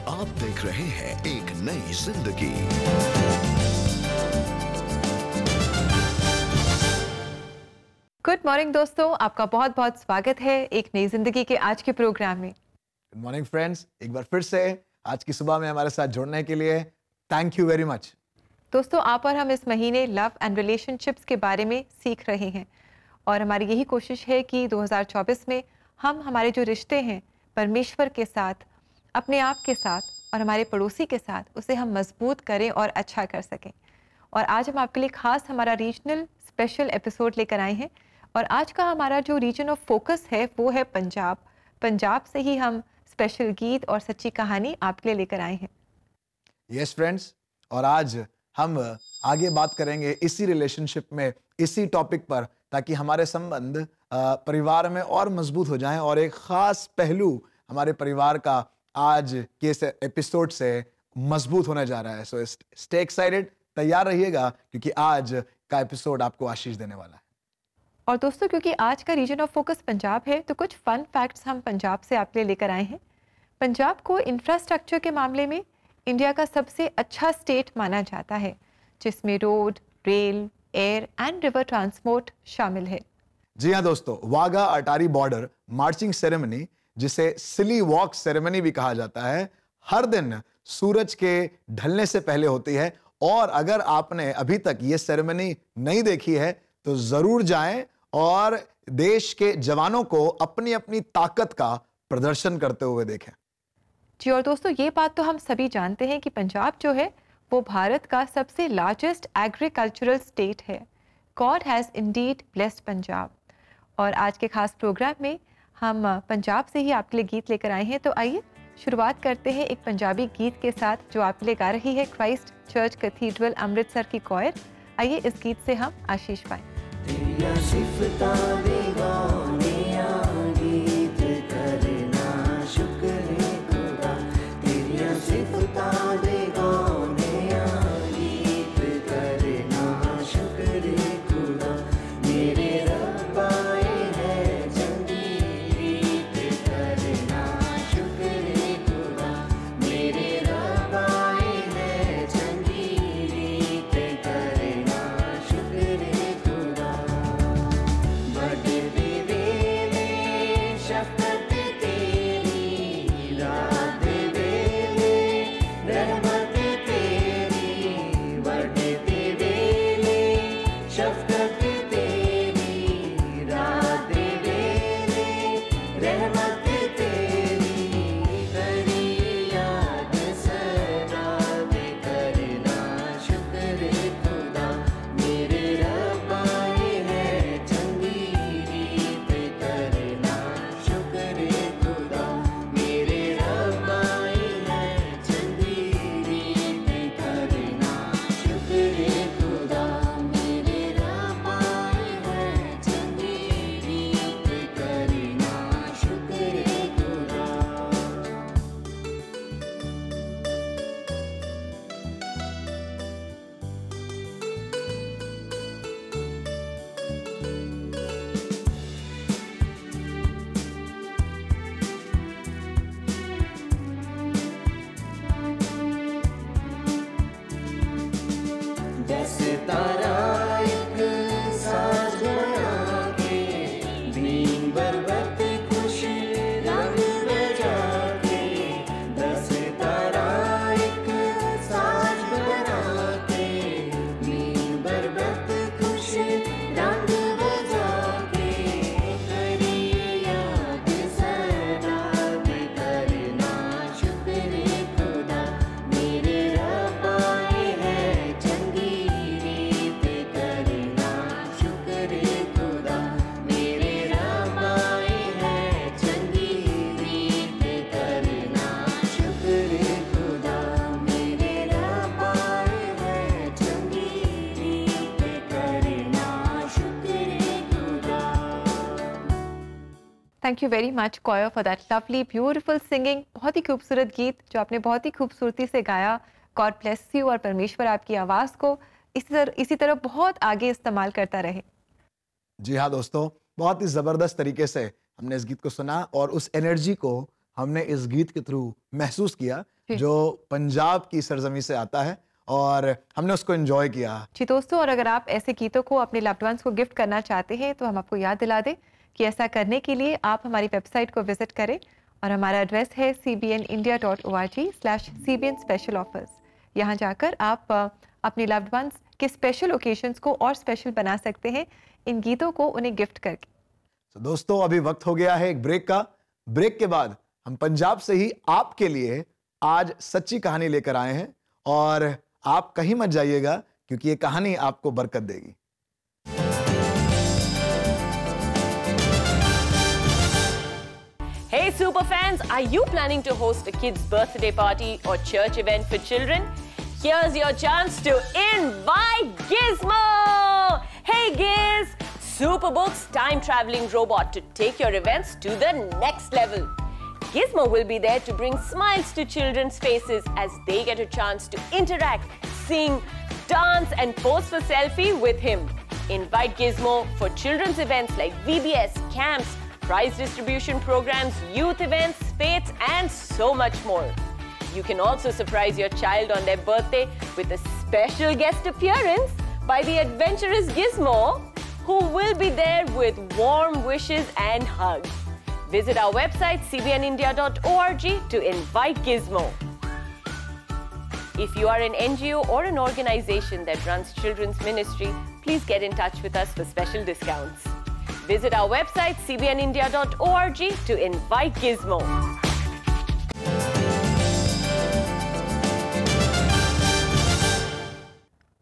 आप देख रहे हैं एक नई जिंदगी। गुड मॉर्निंग दोस्तों, आपका बहुत बहुत स्वागत है एक नई जिंदगी के आज के प्रोग्राम में। गुड मॉर्निंग फ्रेंड्स, एक बार फिर से आज की सुबह में हमारे साथ जुड़ने के लिए थैंक यू वेरी मच। दोस्तों, आप और हम इस महीने लव एंड रिलेशनशिप्स के बारे में सीख रहे हैं और हमारी यही कोशिश है कि 2024 में हम हमारे जो रिश्ते हैं परमेश्वर के साथ, अपने आप के साथ और हमारे पड़ोसी के साथ, उसे हम मजबूत करें और अच्छा कर सकें। और आज हम आपके लिए खास हमारा रीजनल स्पेशल एपिसोड लेकर आए हैं और आज का हमारा जो रीजन ऑफ फोकस है वो है पंजाब। पंजाब से ही हम स्पेशल गीत और सच्ची कहानी आपके लिए लेकर आए हैं। यस फ्रेंड्स, और आज हम आगे बात करेंगे इसी रिलेशनशिप में, इसी टॉपिक पर, ताकि हमारे संबंध परिवार में और मजबूत हो जाएं। और एक खास पहलू हमारे परिवार का आज के इस एपिसोड से मजबूत होने जा रहा है। सो स्टे एक्साइटेड, तैयार रहिएगा, क्योंकि आज का एपिसोड आपको आशीष देने वाला है। और दोस्तों, क्योंकि आज का रीजन ऑफ फोकस पंजाब है तो कुछ फन फैक्ट्स हम पंजाब से आपके लिए लेकर आए हैं। पंजाब को इंफ्रास्ट्रक्चर के मामले में इंडिया का सबसे अच्छा स्टेट माना जाता है, जिसमें road, rail, air and river transport शामिल है। जी हाँ दोस्तों, Wagah Attari border marching ceremony, जिसे सिली वॉक सेरेमनी भी कहा जाता है, हर दिन सूरज के ढलने से पहले होती है। और अगर आपने अभी तक ये सेरेमनी नहीं देखी है तो जरूर जाएं और देश के जवानों को अपनी अपनी ताकत का प्रदर्शन करते हुए देखें। जी, और दोस्तों, ये बात तो हम सभी जानते हैं कि पंजाब जो है वो भारत का सबसे लार्जेस्ट एग्रीकल्चरल स्टेट है। God has Indeed blessed Punjab. और आज के खास प्रोग्राम में हम पंजाब से ही आपके लिए गीत लेकर आए हैं। तो आइए शुरुआत करते हैं एक पंजाबी गीत के साथ, जो आपके लिए गा रही है क्राइस्ट चर्च कैथीड्रल अमृतसर की कॉयर। आइए इस गीत से हम आशीष पाएं। Thank you very much coir for that lovely beautiful singing. बहुत ही खूबसूरत गीत जो आपने बहुत ही खूबसूरती से गाया। गॉड ब्लेस यू और परमेश्वर आपकी आवाज़ को इसी तरह बहुत आगे इस्तेमाल करता रहे। जी हाँ दोस्तों, बहुत ही ज़बरदस्त तरीके से हमने इस गीत को सुना और उस एनर्जी को हमने इस गीत के थ्रू महसूस किया जी। जो पंजाब की सरजमी से आता है और हमने उसको एंजॉय किया। जी दोस्तों, और अगर आप ऐसे गीतों को अपने लव्ड वंस को गिफ्ट करना चाहते हैं तो हम आपको याद दिला दें कि ऐसा करने के लिए आप हमारी वेबसाइट को विजिट करें और हमारा एड्रेस है cbnindia.org/cbn स्पेशल ऑफर्स। यहाँ जाकर आप अपने लव्ड वंस के स्पेशल ओकेजन्स को और स्पेशल बना सकते हैं इन गीतों को उन्हें गिफ्ट करके। तो दोस्तों अभी वक्त हो गया है एक ब्रेक का। ब्रेक के बाद हम पंजाब से ही आपके लिए आज सच्ची कहानी लेकर आए हैं और आप कहीं मत जाइएगा क्योंकि ये कहानी आपको बरकत देगी। Hey super fans, are you planning to host a kid's birthday party or church event for children? Here's your chance to invite Gizmo! Hey Giz! Superbook's time-traveling robot to take your events to the next level. Gizmo will be there to bring smiles to children's faces as they get a chance to interact, sing, dance and pose for selfie with him. Invite Gizmo for children's events like VBS, camps, prize distribution programs, youth events, fates and so much more. You can also surprise your child on their birthday with a special guest appearance by the adventurous Gizmo, who will be there with warm wishes and hugs. Visit our website cbnindia.org to invite Gizmo. If you are an NGO or an organization that runs children's ministry, please get in touch with us for special discounts. Visit our website cbnindia.org to invite Gizmo.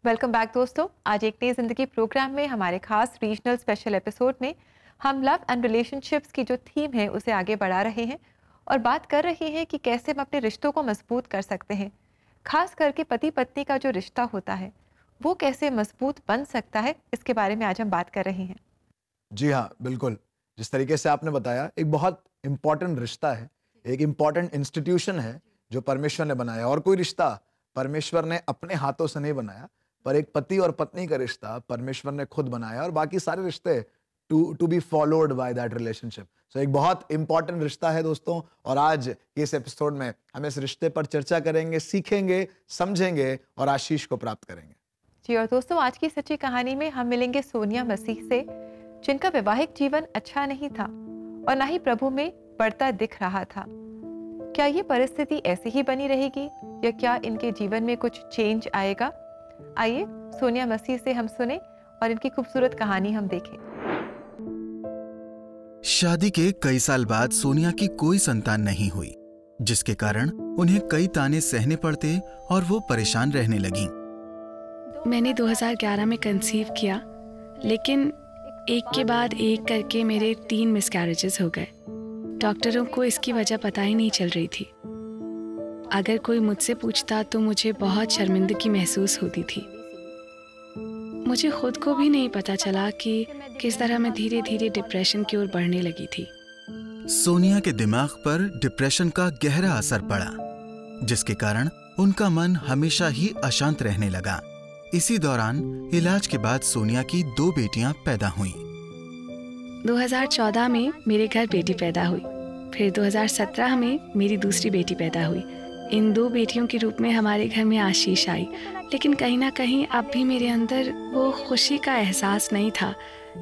Welcome back दोस्तों। आज एक नई जिंदगी programme में हमारे खास regional special episode में हम लव एंड रिलेशनशिप्स की जो थीम है उसे आगे बढ़ा रहे हैं और बात कर रहे हैं कि कैसे हम अपने रिश्तों को मजबूत कर सकते हैं। खास करके पति पत्नी का जो रिश्ता होता है वो कैसे मजबूत बन सकता है, इसके बारे में आज हम बात कर रहे हैं। जी हाँ, बिल्कुल। जिस तरीके से आपने बताया, एक बहुत इंपॉर्टेंट रिश्ता है, एक इंपॉर्टेंट इंस्टीट्यूशन है जो परमेश्वर ने बनाया। और कोई रिश्ता परमेश्वर ने अपने हाथों से नहीं बनाया, पर एक पति और पत्नी का रिश्ता परमेश्वर ने खुद बनाया और बाकी सारे रिश्ते to be followed by that relationship. So एक बहुत इंपॉर्टेंट रिश्ता है दोस्तों, और आज इस एपिसोड में हम इस रिश्ते पर चर्चा करेंगे, सीखेंगे, समझेंगे और आशीष को प्राप्त करेंगे। जी, और दोस्तों आज की सच्ची कहानी में हम मिलेंगे सोनिया मसीह से, जिनका वैवाहिक जीवन अच्छा नहीं था और ना ही प्रभु में बढ़ता दिख रहा था। क्या ये परिस्थिति ऐसे ही बनी रहेगी या क्या इनके जीवन में कुछ चेंज आएगा? आइए सोनिया मसीह से हम सुने और इनकी खूबसूरत कहानी हम देखें। शादी के कई साल बाद सोनिया की कोई संतान नहीं हुई, जिसके कारण उन्हें कई ताने सहने पड़ते और वो परेशान रहने लगी। मैंने 2011 में कंसीव किया, लेकिन एक के बाद एक करके मेरे 3 मिसकैरेजेस हो गए। डॉक्टरों को इसकी वजह पता ही नहीं चल रही थी। अगर कोई मुझसे पूछता तो मुझे बहुत शर्मिंदगी महसूस होती थी। मुझे खुद को भी नहीं पता चला कि किस तरह मैं धीरे धीरे डिप्रेशन की ओर बढ़ने लगी थी। सोनिया के दिमाग पर डिप्रेशन का गहरा असर पड़ा, जिसके कारण उनका मन हमेशा ही अशांत रहने लगा। इसी दौरान इलाज के बाद सोनिया की 2 बेटियां पैदा हुईं। 2014 में मेरे घर बेटी पैदा हुई, फिर 2017 में मेरी दूसरी बेटी पैदा हुई। इन 2 बेटियों के रूप में हमारे घर में आशीष आई, लेकिन कहीं ना कहीं अब भी मेरे अंदर वो खुशी का एहसास नहीं था,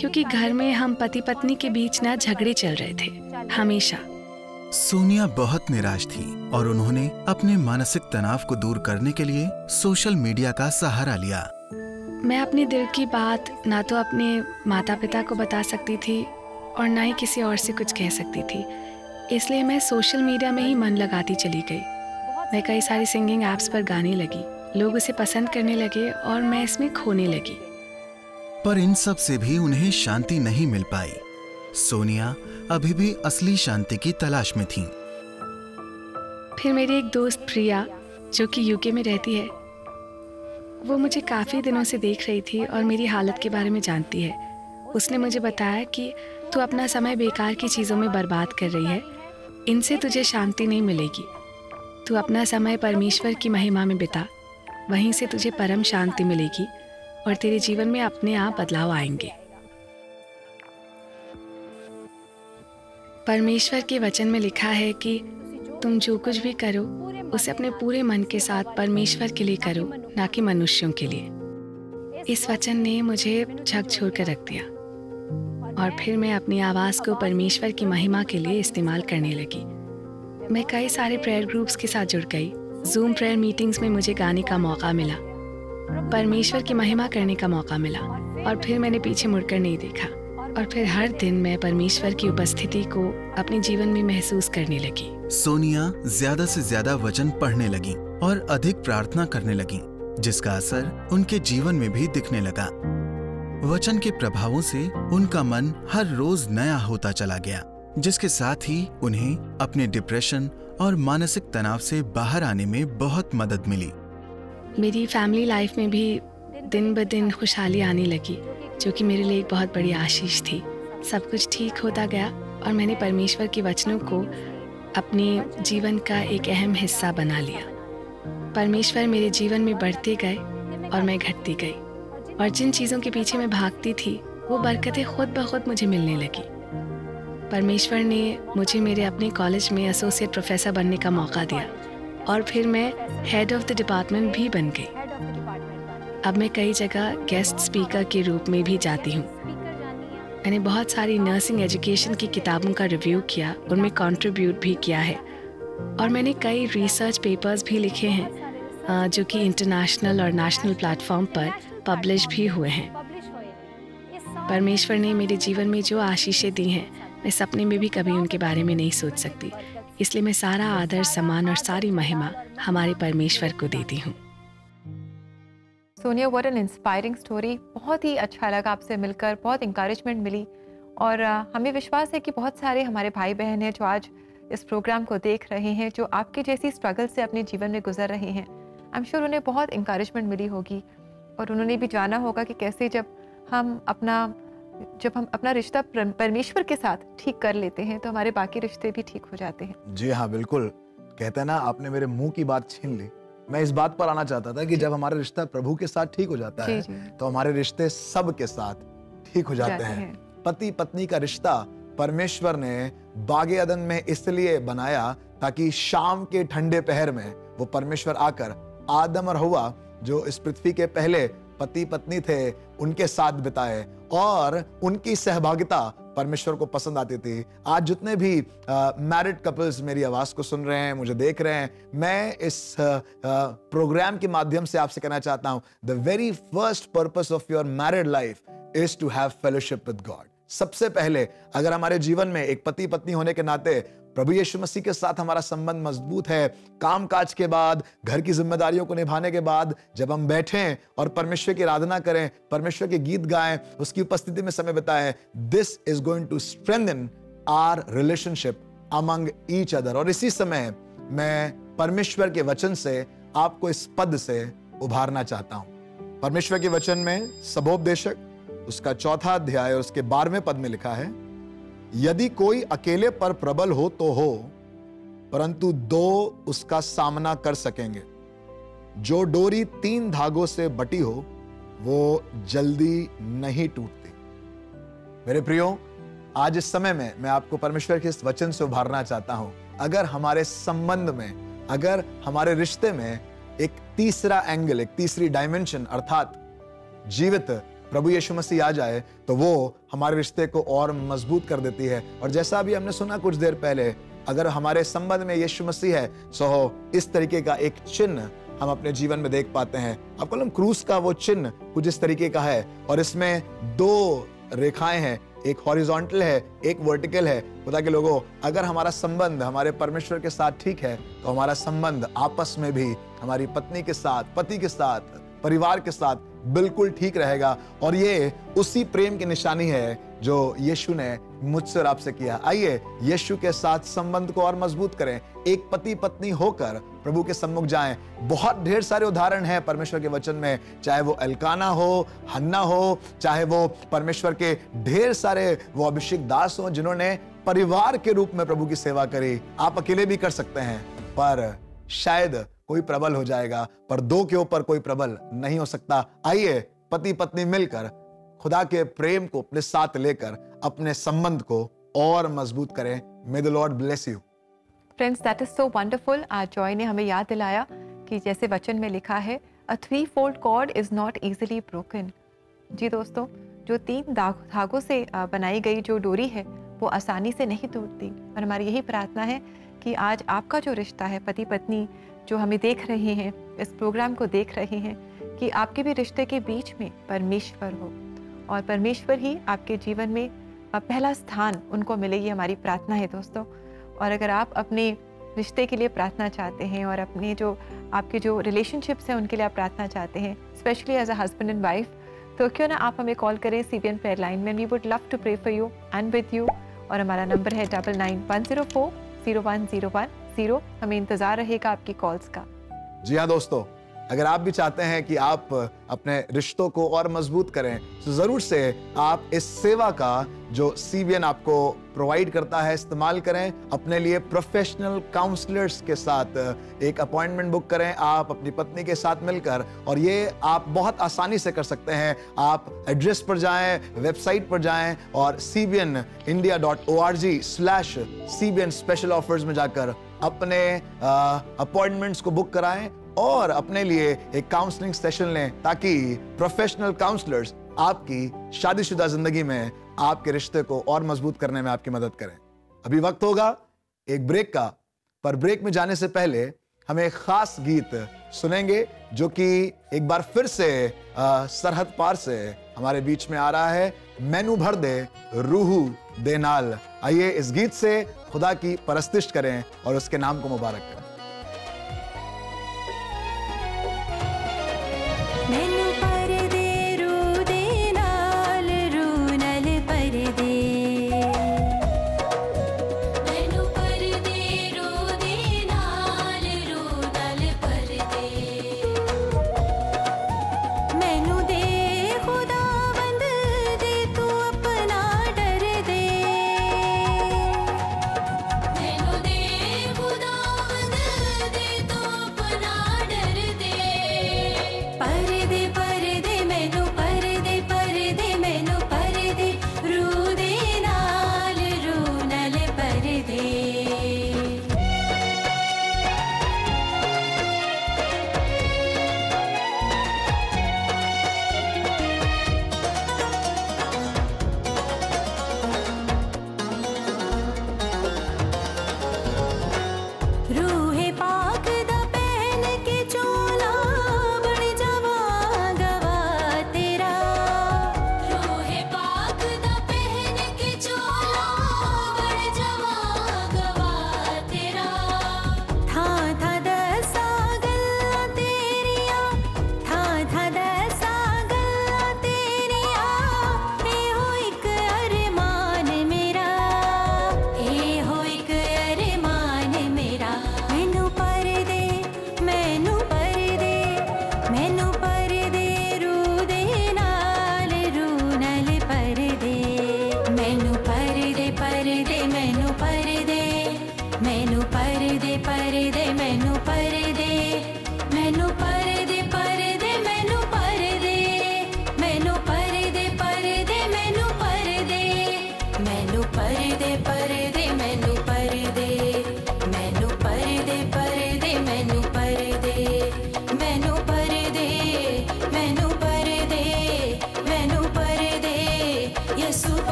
क्योंकि घर में हम पति पत्नी के बीच ना झगड़े चल रहे थे हमेशा। सोनिया बहुत निराश थी और उन्होंने अपने मानसिक तनाव को दूर करने के लिए सोशल मीडिया का सहारा लिया। मैं अपने दिल की बात ना तो अपने माता पिता को बता सकती थी और ना ही किसी और से कुछ कह सकती थी, इसलिए मैं सोशल मीडिया में ही मन लगाती चली गई। मैं कई सारी सिंगिंग ऐप्स पर गाने लगी, लोग उसे पसंद करने लगे और मैं इसमें खोने लगी। पर इन सब से भी उन्हें शांति नहीं मिल पाई। सोनिया अभी भी असली शांति की तलाश में थी। फिर मेरी एक दोस्त प्रिया, जो कि यूके में रहती है, वो मुझे काफ़ी दिनों से देख रही थी और मेरी हालत के बारे में जानती है। उसने मुझे बताया कि तू अपना समय बेकार की चीज़ों में बर्बाद कर रही है, इनसे तुझे शांति नहीं मिलेगी। तू अपना समय परमेश्वर की महिमा में बिता, वहीं से तुझे परम शांति मिलेगी और तेरे जीवन में अपने आप बदलाव आएंगे। परमेश्वर के वचन में लिखा है कि तुम जो कुछ भी करो उसे अपने पूरे मन के साथ परमेश्वर के लिए करो, ना कि मनुष्यों के लिए। इस वचन ने मुझे झकझोर कर रख दिया और फिर मैं अपनी आवाज़ को परमेश्वर की महिमा के लिए इस्तेमाल करने लगी। मैं कई सारे प्रेयर ग्रुप्स के साथ जुड़ गई। जूम प्रेयर मीटिंग्स में मुझे गाने का मौका मिला, परमेश्वर की महिमा करने का मौका मिला और फिर मैंने पीछे मुड़कर नहीं देखा। और फिर हर दिन मैं परमेश्वर की उपस्थिति को अपने जीवन में महसूस करने लगी। सोनिया ज्यादा से ज्यादा वचन पढ़ने लगी और अधिक प्रार्थना करने लगी, जिसका असर उनके जीवन में भी दिखने लगा। वचन के प्रभावों से उनका मन हर रोज नया होता चला गया, जिसके साथ ही उन्हें अपने डिप्रेशन और मानसिक तनाव से बाहर आने में बहुत मदद मिली। मेरी फैमिली लाइफ में भी दिन ब दिन खुशहाली आने लगी, जो कि मेरे लिए एक बहुत बड़ी आशीष थी। सब कुछ ठीक होता गया और मैंने परमेश्वर के वचनों को अपने जीवन का एक अहम हिस्सा बना लिया। परमेश्वर मेरे जीवन में बढ़ते गए और मैं घटती गई, और जिन चीज़ों के पीछे मैं भागती थी वो बरकतें खुद ब खुद मुझे मिलने लगी। परमेश्वर ने मुझे मेरे अपने कॉलेज में एसोसिएट प्रोफेसर बनने का मौका दिया और फिर मैं हेड ऑफ द डिपार्टमेंट भी बन गई। अब मैं कई जगह गेस्ट स्पीकर के रूप में भी जाती हूँ। मैंने बहुत सारी नर्सिंग एजुकेशन की किताबों का रिव्यू किया, उनमें कंट्रीब्यूट भी किया है, और मैंने कई रिसर्च पेपर्स भी लिखे हैं जो कि इंटरनेशनल और नेशनल प्लेटफॉर्म पर पब्लिश भी हुए हैं। परमेश्वर ने मेरे जीवन में जो आशीषें दी हैं, मैं सपने में भी कभी उनके बारे में नहीं सोच सकती। इसलिए मैं सारा आदर, सम्मान और सारी महिमा हमारे परमेश्वर को देती हूँ। Sonia, what an inspiring story. बहुत ही अच्छा लगा आपसे मिलकर, बहुत इंकरेजमेंट मिली, और हमें विश्वास है कि बहुत सारे हमारे भाई बहन हैं जो आज इस प्रोग्राम को देख रहे हैं, जो आपके जैसी स्ट्रगल से अपने जीवन में गुजर रहे हैं। आई एम श्योर उन्हें बहुत इंकरेजमेंट मिली होगी, और उन्होंने भी जाना होगा कि कैसे जब हम अपना रिश्ता परमेश्वर के साथ ठीक कर लेते हैं तो हमारे बाकी रिश्ते भी ठीक हो जाते हैं। जी हाँ, बिल्कुल। कहते हैं ना, आपने मेरे मुंह की बात छीन ली। मैं इस बात पर आना चाहता था कि जब हमारा रिश्ता प्रभु के साथ ठीक हो जाता है तो हमारे रिश्ते सब के साथ ठीक हो जाते हैं। पति पत्नी का रिश्ता परमेश्वर ने बागे अदन में इसलिए बनाया ताकि शाम के ठंडे पहर में वो परमेश्वर आकर आदम और हव्वा, जो इस पृथ्वी के पहले पति पत्नी थे, उनके साथ बिताए, और उनकी सहभागिता परमेश्वर को पसंद आती थी। आज जितने भी मैरिड कपल्स मेरी आवाज को सुन रहे हैं, मुझे देख रहे हैं, मैं इस प्रोग्राम के माध्यम से आपसे कहना चाहता हूं, the very first purpose of your married life is to have fellowship with God. सबसे पहले अगर हमारे जीवन में एक पति पत्नी होने के नाते प्रभु यीशु मसीह के साथ हमारा संबंध मजबूत है, कामकाज के बाद, घर की जिम्मेदारियों को निभाने के बाद जब हम बैठें और परमेश्वर की आराधना करें, परमेश्वर के गीत गाएं, उसकी उपस्थिति में समय बिताएं, this is going to strengthen our relationship among each other. और इसी समय मैं परमेश्वर के वचन से आपको इस पद से उभारना चाहता हूं। परमेश्वर के वचन में सबोपदेशक उसका 4 अध्याय और उसके 12वें पद में लिखा है, यदि कोई अकेले पर प्रबल हो तो हो, परंतु 2 उसका सामना कर सकेंगे। जो डोरी 3 धागों से बटी हो वो जल्दी नहीं टूटती। मेरे प्रियो, आज इस समय में मैं आपको परमेश्वर के इस वचन से उभारना चाहता हूं। अगर हमारे संबंध में, अगर हमारे रिश्ते में एक तीसरा एंगल, एक तीसरी डायमेंशन अर्थात जीवित प्रभु यीशु मसीह आ जाए तो वो हमारे रिश्ते को और मजबूत कर देती है। और जैसा अभी हमने सुना कुछ देर पहले, अगर हमारे संबंध में यीशु मसीह है सो इस तरीके का एक चिन्ह हम अपने जीवन में देख पाते हैं। आपको मालूम, क्रूस का वो चिन्ह कुछ इस तरीके का है और इसमें 2 रेखाएं हैं, एक हॉरिजॉन्टल है, एक वर्टिकल है। खुदा के लोगों, अगर हमारा संबंध हमारे परमेश्वर के साथ ठीक है तो हमारा संबंध आपस में भी हमारी पत्नी के साथ, पति के साथ, परिवार के साथ बिल्कुल ठीक रहेगा। और ये उसी प्रेम की निशानी है जो यीशु ने मुझसे और आपसे किया। आइए यीशु के साथ संबंध को और मजबूत करें, एक पति पत्नी होकर प्रभु के सम्मुख जाएं। बहुत ढेर सारे उदाहरण हैं परमेश्वर के वचन में, चाहे वो एल्काना हो, हन्ना हो, चाहे वो परमेश्वर के ढेर सारे वो अभिषेक दास हो जिन्होंने परिवार के रूप में प्रभु की सेवा करी। आप अकेले भी कर सकते हैं, पर शायद कोई प्रबल हो जाएगा, पर 2 के ऊपर कोई प्रबल नहीं हो सकता। आइए पति पत्नी मिलकर खुदा के प्रेम को अपने साथ लेकर अपने संबंध को और मजबूत करें। May the Lord bless you. Friends, that is so wonderful. आज जॉय ने हमें याद दिलाया कि जैसे वचन में लिखा है, अ 3-fold cord is not easily broken। जी दोस्तों, जो 3 धागों से बनाई गई जो डोरी है वो आसानी से नहीं टूटती। और हमारी यही प्रार्थना है कि आज आपका जो रिश्ता है, पति पत्नी जो हमें देख रहे हैं, इस प्रोग्राम को देख रहे हैं, कि आपके भी रिश्ते के बीच में परमेश्वर हो और परमेश्वर ही आपके जीवन में पहला स्थान उनको मिले, ये हमारी प्रार्थना है दोस्तों। और अगर आप अपने रिश्ते के लिए प्रार्थना चाहते हैं और अपने जो आपके जो रिलेशनशिप्स हैं उनके लिए आप प्रार्थना चाहते हैं, specially as a husband and wife, तो क्यों ना आप हमें कॉल करें CBN प्रेयर लाइन में। We would love to pray for you and with you. और हमारा नंबर है 9910401010। हमें इंतज़ार रहेगा आपकी कॉल्स का। जी हाँ दोस्तों, अगर आप भी चाहते हैं कि आप अपने रिश्तों को और मजबूत करें, तो जरूर से आप इस सेवा का जो CBN आपको प्रोवाइड करता है इस्तेमाल करें। अपने लिए प्रोफेशनल काउंसलर्स के साथ एक अपॉइंटमेंट बुक करें, आप अपनी पत्नी के साथ मिलकर, और ये आप बहुत आसानी से कर सकते हैं। आप एड्रेस पर जाएं, वेबसाइट पर जाएं और cbnindia.org/CBN स्पेशल ऑफर्स में जाकर अपने अपॉइंटमेंट्स को बुक कराएं और अपने लिए एक काउंसलिंग सेशन लें, ताकि प्रोफेशनल काउंसलर्स आपकी शादीशुदा जिंदगी में आपके रिश्ते को और मजबूत करने में आपकी मदद करें। अभी वक्त होगा एक ब्रेक का, पर ब्रेक में जाने से पहले हम एक खास गीत सुनेंगे जो कि एक बार फिर से सरहद पार से हमारे बीच में आ रहा है। मैनू भर दे रूहू दे नाल। आइए इस गीत से खुदा की परस्तिश करें और उसके नाम को मुबारक करें। मैनू पर दे रू दे नाल रू नल पर दे, मैनू पर दे रू दे नाल रू नल पर दे, मैनू दे खुदावंद दे तू अपना डर दे, मैनू दे खुदावंद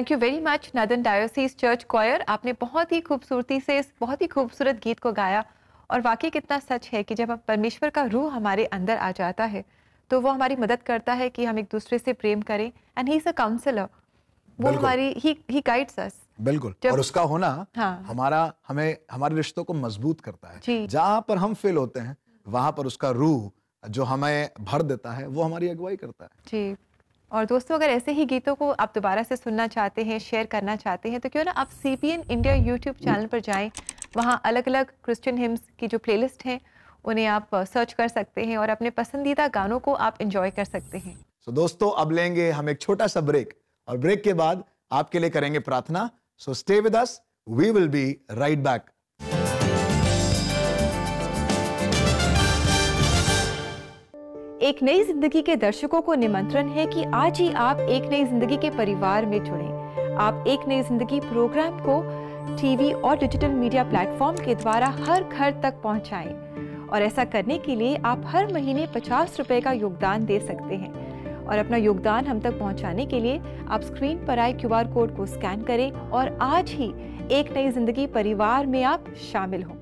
thank you very much northern diocese church choir. आपने बहुत ही खूबसूरती से इस बहुत ही खूबसूरत गीत को गाया और वाकई कितना सच है कि जब परमेश्वर का रूह हमारे अंदर आ जाता है तो वो हमारी मदद करता है कि हम एक दूसरे से प्रेम करें। And he is a counsellor, वो बिल्कुल। हमारी ही गाइड्स अस। बिल्कुल। जब- और उसका होना हाँ। हमें हमारे रिश्तों को मजबूत करता जी। है। जहां पर हम फेल होते हैं वहां पर उसका रूह जो हमें भर देता है वो हमारी अगुवाई करता है। जी। और दोस्तों, अगर ऐसे ही गीतों को आप दोबारा से सुनना चाहते हैं, शेयर करना चाहते हैं, तो क्यों ना आप CPN इंडिया यूट्यूब चैनल पर जाएं। वहाँ अलग अलग क्रिश्चियन हिम्स की जो प्लेलिस्ट हैं उन्हें आप सर्च कर सकते हैं और अपने पसंदीदा गानों को आप एंजॉय कर सकते हैं। सो दोस्तों, अब लेंगे हम एक छोटा सा ब्रेक और ब्रेक के बाद आपके लिए करेंगे प्रार्थना। So stay with us, we will be right back. एक नई जिंदगी के दर्शकों को निमंत्रण है कि आज ही आप एक नई जिंदगी के परिवार में जुड़ें। आप एक नई जिंदगी प्रोग्राम को टीवी और डिजिटल मीडिया प्लेटफॉर्म के द्वारा हर घर तक पहुंचाएं। और ऐसा करने के लिए आप हर महीने 50 रुपए का योगदान दे सकते हैं। और अपना योगदान हम तक पहुंचाने के लिए आप स्क्रीन पर आए QR कोड को स्कैन करें और आज ही एक नई जिंदगी परिवार में आप शामिल हों।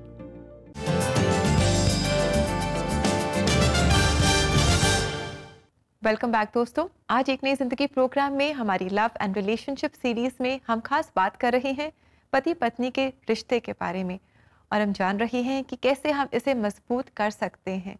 वेलकम बैक दोस्तों। आज एक नई जिंदगी प्रोग्राम में हमारी लव एंड रिलेशनशिप सीरीज में हम खास बात कर रहे हैं पति पत्नी के रिश्ते के बारे में और हम जान रहे हैं कि कैसे हम इसे मजबूत कर सकते हैं।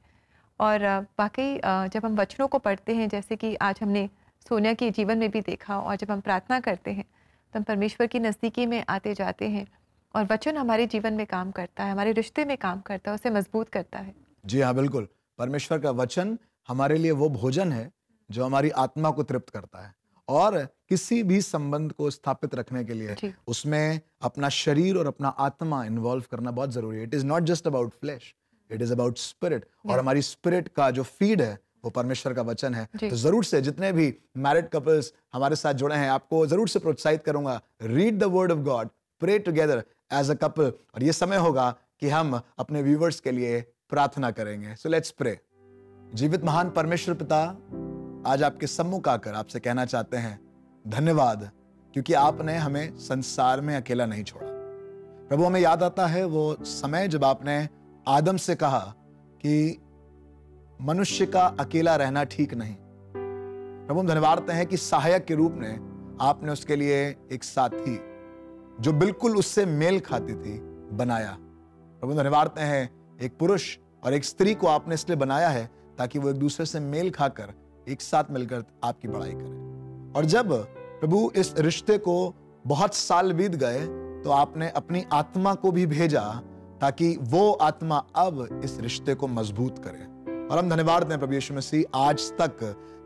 और वाकई जब हम वचनों को पढ़ते हैं, जैसे कि आज हमने सोनिया के जीवन में भी देखा, और जब हम प्रार्थना करते हैं तो हम परमेश्वर की नज़दीकी में आते जाते हैं और वचन हमारे जीवन में काम करता है, हमारे रिश्ते में काम करता है, उसे मजबूत करता है। जी हाँ, बिल्कुल। परमेश्वर का वचन हमारे लिए वो भोजन है जो हमारी आत्मा को तृप्त करता है। और किसी भी संबंध को स्थापित रखने के लिए जी। उसमें अपना शरीर और अपना आत्मा इन्वॉल्व करना बहुत जरूरी है। It is not just about flash, it is about spirit. और हमारी स्पिरिट का जो फीड है वो परमेश्वर का वचन है। जी। तो जरूर से जितने भी मैरिड कपल्स हमारे साथ जुड़े हैं, आपको जरूर से प्रोत्साहित करूंगा, read the word of God, pray together as a couple. और ये समय होगा कि हम अपने व्यूवर्स के लिए प्रार्थना करेंगे। So let's pray. जीवित महान परमेश्वर पिता, आज आपके सम्मुख आकर आपसे कहना चाहते हैं धन्यवाद, क्योंकि आपने हमें संसार में अकेला नहीं छोड़ा। प्रभु, हमें याद आता है वो समय जब आपने आदम से कहा कि मनुष्य का अकेला रहना ठीक नहीं। प्रभु, हम धन्यवाद हैं कि सहायक के रूप में आपने उसके लिए एक साथी जो बिल्कुल उससे मेल खाती थी बनाया। प्रभु, धन्यवाद हैं एक पुरुष और एक स्त्री को आपने इसलिए बनाया है ताकि वो एक दूसरे से मेल खाकर एक साथ मिलकर आपकी बड़ाई करें। और जब प्रभु इस रिश्ते को बहुत साल बीत गए तो आपने अपनी आत्मा को भी भेजा ताकि वो आत्मा अब इस रिश्ते को मजबूत करे। और हम धन्यवाद हैं प्रभु यीशु मसीह, आज तक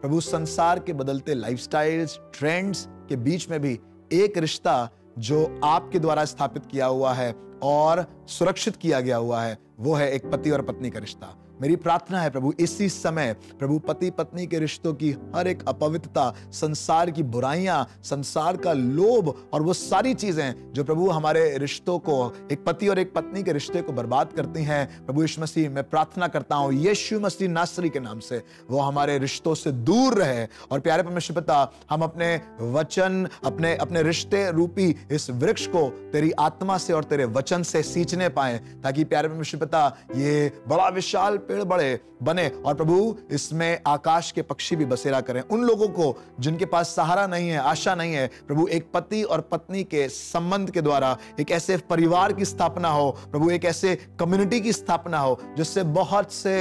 प्रभु संसार के बदलते लाइफस्टाइल्स, ट्रेंड्स के बीच में भी एक रिश्ता जो आपके द्वारा स्थापित किया हुआ है और सुरक्षित किया गया हुआ है, वो है एक पति और पत्नी का रिश्ता। मेरी प्रार्थना है प्रभु, इसी समय प्रभु पति पत्नी के रिश्तों की हर एक अपवित्रता, संसार की बुराइयां, संसार का लोभ और वो सारी चीजें जो प्रभु हमारे रिश्तों को, एक पति और एक पत्नी के रिश्ते को बर्बाद करती हैं, प्रभु यीशु मसीह मैं प्रार्थना करता हूं यीशु मसीह नासरी के नाम से वो हमारे रिश्तों से दूर रहे। और प्यारे परमेश्वर पिता, हम अपने वचन, अपने रिश्ते रूपी इस वृक्ष को तेरी आत्मा से और तेरे वचन से सींचने पाए, ताकि प्यारे परमेश्वर पिता ये बड़ा विशाल पेड़ बड़े बने और प्रभु इसमें आकाश के पक्षी भी बसेरा करें। उन लोगों को जिनके पास सहारा नहीं है, आशा नहीं है, प्रभु एक पति और पत्नी के संबंध के द्वारा एक ऐसे परिवार की स्थापना हो, प्रभु एक ऐसे कम्युनिटी की स्थापना हो जिससे बहुत से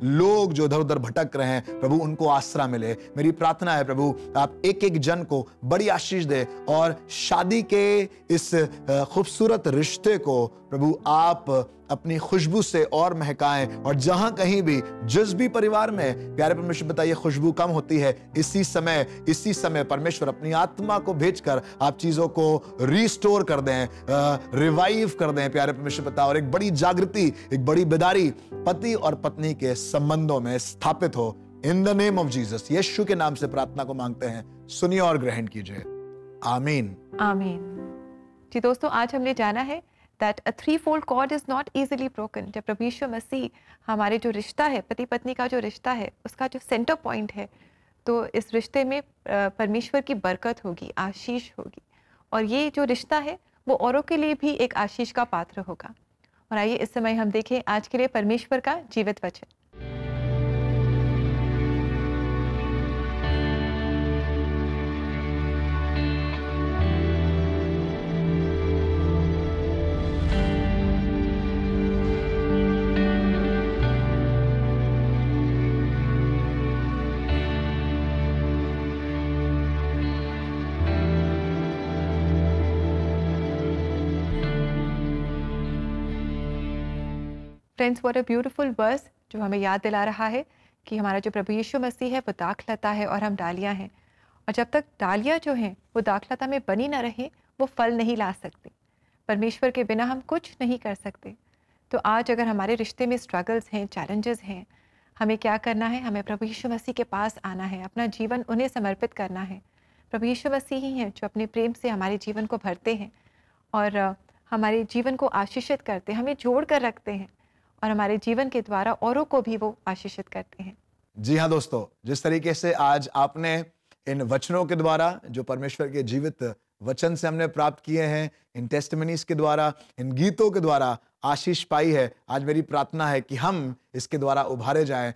लोग जो इधर उधर भटक रहे हैं, प्रभु उनको आसरा मिले। मेरी प्रार्थना है प्रभु आप एक एक जन को बड़ी आशीष दे और शादी के इस खूबसूरत रिश्ते को प्रभु आप अपनी खुशबू से और महकाएं। और जहां कहीं भी जिस भी परिवार में प्यारे परमेश्वर पिता ये खुशबू कम होती है, इसी समय परमेश्वर अपनी आत्मा को भेजकर आप चीजों को रिस्टोर कर दें, रिवाइव कर दें प्यारे परमेश्वर पिता, और एक बड़ी जागृति, एक बड़ी बेदारी पति और पत्नी के संबंधों में स्थापित हो। In the name of Jesus, यीशु के नाम से प्रार्थना को मांगते हैं, सुनिए और ग्रहण कीजिए, आमीन आमीन। जी दोस्तों, आज हमने जाना है that a threefold cord is not easily broken। जब प्रभु यीशु मसीह हमारे जो रिश्ता है, पति पत्नी का जो रिश्ता है, उसका जो सेंटर पॉइंट है, तो इस रिश्ते में परमेश्वर की बरकत होगी, आशीष होगी। और ये जो रिश्ता है वो औरों के लिए भी एक आशीष का पात्र होगा। और आइए इस समय हम देखें आज के लिए परमेश्वर का जीवित वचन। Friends, what a beautiful verse जो हमें याद दिला रहा है कि हमारा जो प्रभु यीशु मसीह है वो दाखलता है और हम डालियाँ हैं, और जब तक डालियाँ जो हैं वो दाखलता में बनी ना रहे वो फल नहीं ला सकती। परमेश्वर के बिना हम कुछ नहीं कर सकते। तो आज अगर हमारे रिश्ते में स्ट्रगल्स हैं, चैलेंजेस हैं, हमें क्या करना है? हमें प्रभु यीशु मसीह के पास आना है, अपना जीवन उन्हें समर्पित करना है। प्रभु यीशु मसीह ही हैं जो अपने प्रेम से हमारे जीवन को भरते हैं और हमारे जीवन को आशीषित करते हैं, हमें जोड़ कर रखते हैं और हमारे जीवन के द्वारा औरों को भी वो आशीषित करते हैं। जी हाँ दोस्तों, जिस तरीके से आज आपने इन वचनों के द्वारा जो परमेश्वर के जीवित वचन से हमने प्राप्त किए हैं, इन टेस्टिमनीज के द्वारा, इन गीतों के द्वारा आशीष पाई है, आज मेरी प्रार्थना है कि हम इसके द्वारा उभारे जाएं।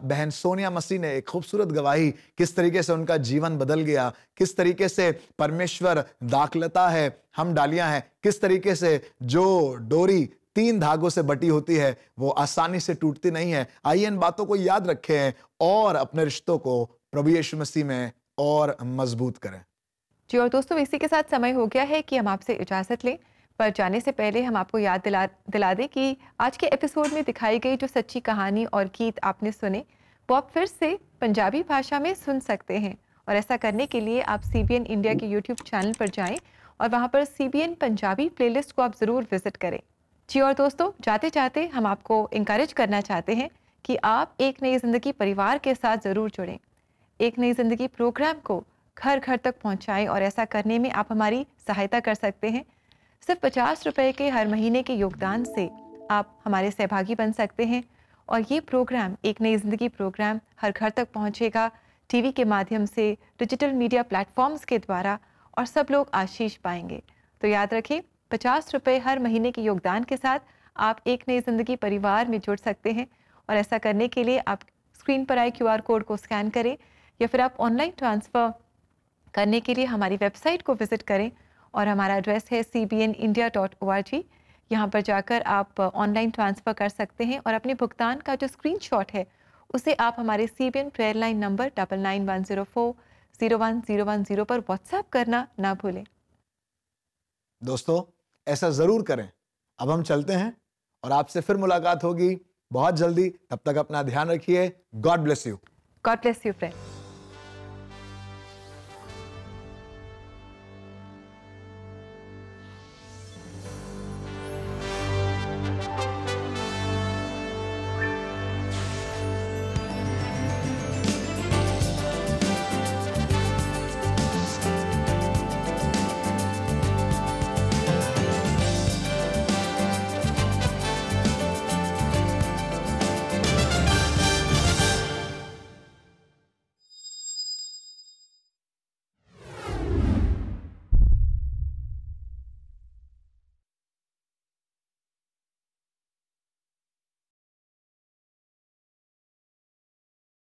बहन सोनिया मसीह ने एक खूबसूरत गवाही, किस तरीके से उनका जीवन बदल गया, किस तरीके से परमेश्वर दाखलता है, हम डालियां हैं, किस तरीके से जो डोरी 3 धागों से बटी होती है वो आसानी से टूटती नहीं है। आइए इन बातों को याद रखें और अपने रिश्तों को प्रभु यीशु मसीह में और मजबूत करें। जी, और दोस्तों इसी के साथ समय हो गया है कि हम आपसे इजाज़त लें, पर जाने से पहले हम आपको याद दिला दें कि आज के एपिसोड में दिखाई गई जो सच्ची कहानी और गीत आपने सुने वो आप फिर से पंजाबी भाषा में सुन सकते हैं। और ऐसा करने के लिए आप CBN इंडिया के YouTube चैनल पर जाएं और वहाँ पर CBN पंजाबी प्लेलिस्ट को आप ज़रूर विजिट करें। जी, और दोस्तों जाते जाते हम आपको इंकरेज करना चाहते हैं कि आप एक नई ज़िंदगी परिवार के साथ ज़रूर जुड़ें। एक नई ज़िंदगी प्रोग्राम को घर घर तक पहुंचाएं और ऐसा करने में आप हमारी सहायता कर सकते हैं। सिर्फ 50 रुपए के हर महीने के योगदान से आप हमारे सहभागी बन सकते हैं और ये प्रोग्राम, एक नई ज़िंदगी प्रोग्राम, हर घर तक पहुंचेगा टीवी के माध्यम से, डिजिटल मीडिया प्लेटफॉर्म्स के द्वारा, और सब लोग आशीष पाएंगे। तो याद रखें, 50 रुपये हर महीने के योगदान के साथ आप एक नई ज़िंदगी परिवार में जुड़ सकते हैं। और ऐसा करने के लिए आप स्क्रीन पर आए QR कोड को स्कैन करें या फिर आप ऑनलाइन ट्रांसफ़र करने के लिए हमारी वेबसाइट को विज़िट करें और हमारा एड्रेस है cbnindia.org। यहाँ पर जाकर आप ऑनलाइन ट्रांसफ़र कर सकते हैं और अपने भुगतान का जो स्क्रीनशॉट है उसे आप हमारे CBN प्रेयर लाइन नंबर 9910401010 पर व्हाट्सएप करना ना भूलें। दोस्तों ऐसा जरूर करें। अब हम चलते हैं और आपसे फिर मुलाकात होगी बहुत जल्दी। तब तक अपना ध्यान रखिए। God bless you. God bless you friend.